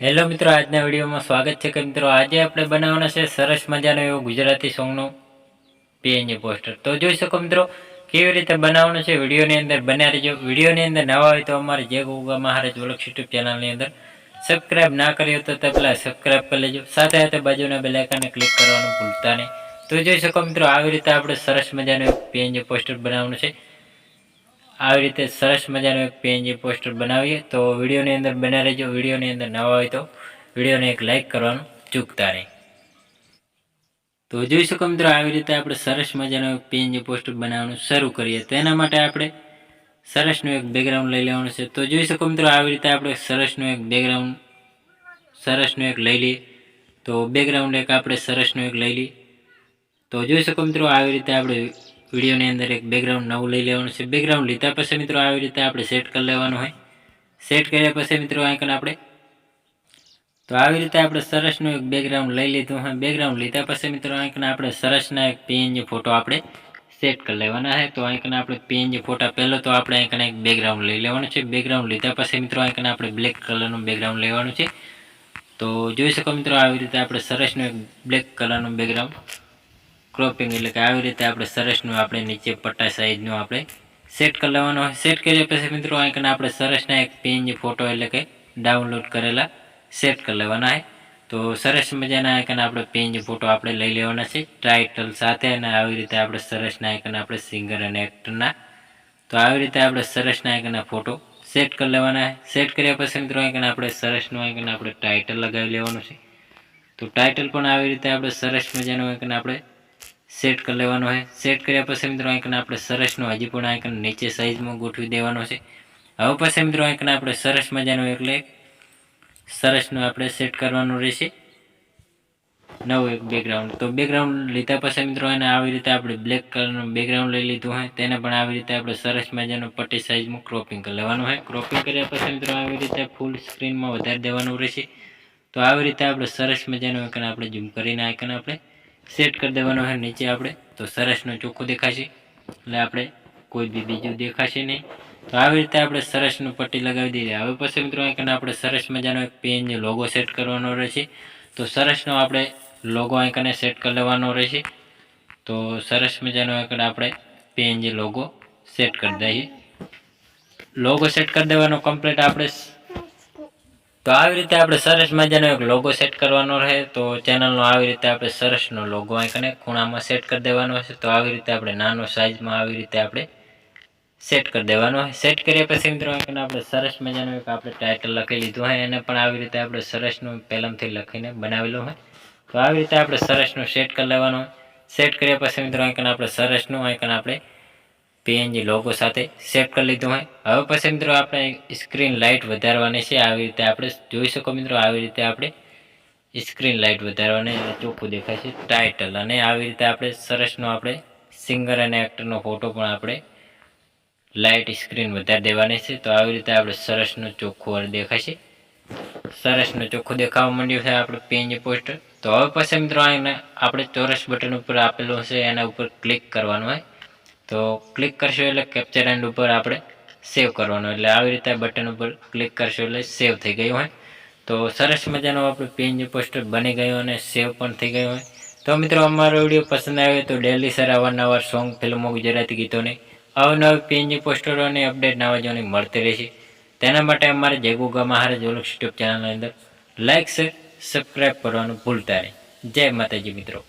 Hello મિત્રો, આજના વિડીયોમાં સ્વાગત છે કે મિત્રો આજે આપણે બનાવવાના છે સરસ મજાનો એવો ગુજરાતી સોંગનો પીએનજી પોસ્ટર। તો જોઈ શકો મિત્રો કેવી રીતે બનાવવાનું છે, વિડીયોની અંદર બન્યા રહેજો। વિડીયોની અંદર નવા હોય તો અમારે જે ગોગા મહારાજ ઓળખ યુટ્યુબ ચેનલની અંદર સબસ્ક્રાઇબ ના કર્યો તો પહેલાં સબસ્ક્રાઇબ કરી લેજો, સાથે સાથે બાજુના બેલ આઇકનને ક્લિક કરવાનું ભૂલતા નહીં। તો જોઈ શકો મિત્રો આવી રીતે આપણે સરસ મજાનું પીએનજી પોસ્ટર બનાવવાનું છે। આવી રીતે સરસ મજાનું એક પીએનજી પોસ્ટર બનાવીએ તો વિડીયોની અંદર બન્યા રહેજો। વિડીયોની અંદર નવા હોય તો વિડીયોને એક લાઇક કરવાનું ચૂકતા નહીં। તો જોઈ શકો મિત્રો આવી રીતે આપણે સરસ મજાનું એક પીએનજી પોસ્ટર બનાવવાનું શરૂ કરીએ તો એના માટે આપણે સરસનું એક બેકગ્રાઉન્ડ લઈ લેવાનું છે। તો જોઈ શકો મિત્રો આવી રીતે આપણે સરસનું એક બેકગ્રાઉન્ડ લઈ લઈએ। તો બેકગ્રાઉન્ડ એક આપણે સરસનું એક લઈ લઈએ। તો જોઈ શકો મિત્રો આવી રીતે આપણે વિડીયોની અંદર એક બેકગ્રાઉન્ડ નવું લઈ લેવાનું છે। બેકગ્રાઉન્ડ લીધા પછી મિત્રો આવી રીતે આપણે સેટ કરી લેવાનું હોય। સેટ કર્યા પછી મિત્રો આઈકન આપણે તો આવી રીતે આપણે સરસનું એક બેકગ્રાઉન્ડ લઈ લીધું હોય। બેકગ્રાઉન્ડ લીધા પછી મિત્રો આઈકન આપણે સરસના એક પીએનજી ફોટો આપણે સેટ કરી લેવાના છે। તો આઈકન આપણે પીએનજી ફોટા પહેલો તો આપણે આઈકન એક બેકગ્રાઉન્ડ લઈ લેવાનું છે। બેકગ્રાઉન્ડ લીધા પછી મિત્રો આઈકન આપણે બ્લેક કલરનું બેકગ્રાઉન્ડ લેવાનું છે। તો જોઈ શકો મિત્રો આવી રીતે આપણે સરસનું એક બ્લેક કલરનું બેકગ્રાઉન્ડ ક્રોપિંગ એટલે કે આવી રીતે આપણે સરસનું આપણે નીચે પટ્ટા સાઈઝનું આપણે સેટ કરી લેવાનું હોય। સેટ કર્યા પછી મિત્રો આઈકન આપણે સરસના એક પીએનજી ફોટો એટલે કે ડાઉનલોડ કરેલા સેટ કરી લેવાના છે। તો સરસ મજાના આઈકન આપણે પીએનજી ફોટો આપણે લઈ લેવાના છે ટાઇટલ સાથે, અને આવી રીતે આપણે સરસના આઈકન આપણે સિંગર અને એક્ટરના તો આવી રીતે આપણે સરસના આઈકનના ફોટો સેટ કરી લેવાના છે। સેટ કર્યા પછી મિત્રો આઈકન આપણે સરસનું આઈકન આપણે ટાઇટલ લગાવી લેવાનું છે। તો ટાઇટલ પણ આવી રીતે આપણે સરસ મજાનું આઈકન આપણે સેટ કરી લેવાનું હોય। સેટ કર્યા પછી મિત્રો આઈકન આપણે સરસનું હજી પણ આઈકન નીચે સાઈઝમાં ગોઠવી દેવાનો છે। હવે પછી મિત્રો આઈકન આપણે સરસ મજાનું એટલે સરસનું આપણે સેટ કરવાનું રહેશે નવું એક બેકગ્રાઉન્ડ। તો બેકગ્રાઉન્ડ લીધા પછી મિત્રો એને આવી રીતે આપણે બ્લેક કલરનું બેકગ્રાઉન્ડ લઈ લીધું હોય, તેને પણ આવી રીતે આપણે સરસ મજાનું પટ્ટી સાઈઝમાં ક્રોપિંગ કરી લેવાનું હોય। ક્રોપિંગ કર્યા પછી મિત્રો આવી રીતે ફૂલ સ્ક્રીનમાં વધારી દેવાનું રહેશે। તો આવી રીતે આપણે સરસ મજાનું આઈકન આપણે ઝૂમ કરીને આઈકન આપણે સેટ કરી દેવાનું હોય નીચે આપણે, તો સરસનું ચોખ્ખું દેખાશે એટલે આપણે કોઈ બી બીજું દેખાશે નહીં। તો આવી રીતે આપણે સરસનું પટ્ટી લગાવી દઈએ। હવે પછી મિત્રો આઈકન આપણે સરસ મજાનો એક પીએનજી લોગો સેટ કરવાનો રહેશે। તો સરસનો આપણે લોગો આઈકને સેટ કરી લેવાનો રહેશે। તો સરસ મજાનો આઈકન આપણે પીએનજી લોગો સેટ કરી દઈએ। લોગો સેટ કરી દેવાનો કમ્પ્લીટ આપણે તો આવી રીતે આપણે સરસ મજાનો એક લોગો સેટ કરવાનો રહે। તો ચેનલનો આવી રીતે આપણે સરસનો લોગો આઈકને ખૂણામાં સેટ કરી દેવાનો હશે। તો આવી રીતે આપણે નાનો સાઈઝમાં આવી રીતે આપણે સેટ કરી દેવાનો હોય। સેટ કર્યા પછી મિત્રો આઈકન આપણે સરસ મજાનું એક આપણે ટાઇટલ લખી લીધું હોય, એને પણ આવી રીતે આપણે સરસનું પહેલાંથી લખીને બનાવેલું હોય। તો આવી રીતે આપણે સરસનું સેટ કરી લેવાનું હોય। સેટ કર્યા પછી મિત્રો આઈકન આપણે સરસનું આઈકન આપણે પીએનજી લોગો સાથે સેટ કરી લીધું હોય। હવે પછી મિત્રો આપણે સ્ક્રીન લાઇટ વધારવાની છે। આવી રીતે આપણે જોઈ શકો મિત્રો આવી રીતે આપણે સ્ક્રીન લાઇટ વધારવાની ચોખ્ખું દેખાય છે ટાઇટલ, અને આવી રીતે આપણે સરસનો આપણે સિંગર અને એક્ટરનો ફોટો પણ આપણે લાઇટ સ્ક્રીન વધારી દેવાની છે। તો આવી રીતે આપણે સરસનું ચોખ્ખું દેખાશે, સરસનું ચોખ્ખું દેખાવા માંડ્યું છે આપણે પીએનજી પોસ્ટર। તો હવે પછી મિત્રો આપણે ચોરસ બટન ઉપર આપેલું હશે એના ઉપર ક્લિક કરવાનું હોય। તો ક્લિક કરશો એટલે કેપ્ચર એન્ડ ઉપર આપણે સેવ કરવાનું, એટલે આવી રીતે બટન ઉપર ક્લિક કરશો એટલે સેવ થઈ ગયું હોય। તો સરસ મજાનું આપણું પીએનજી પોસ્ટર બની ગયું અને સેવ પણ થઈ ગયું હોય। તો મિત્રો અમારો વિડીયો પસંદ આવે તો ડેલી સર અવારનવાર સોંગ, ફિલ્મો, ગુજરાતી ગીતોને અવનવી પીએનજી પોસ્ટરોની અપડેટ નવા જોવાની મળતી રહેશે। તેના માટે અમારે જય ગોગા મહારાજ ઓળખ યુટ્યુબ ચેનલની અંદર લાઇક, શેર, સબસ્ક્રાઈબ કરવાનું ભૂલતા નહીં। જય માતાજી મિત્રો।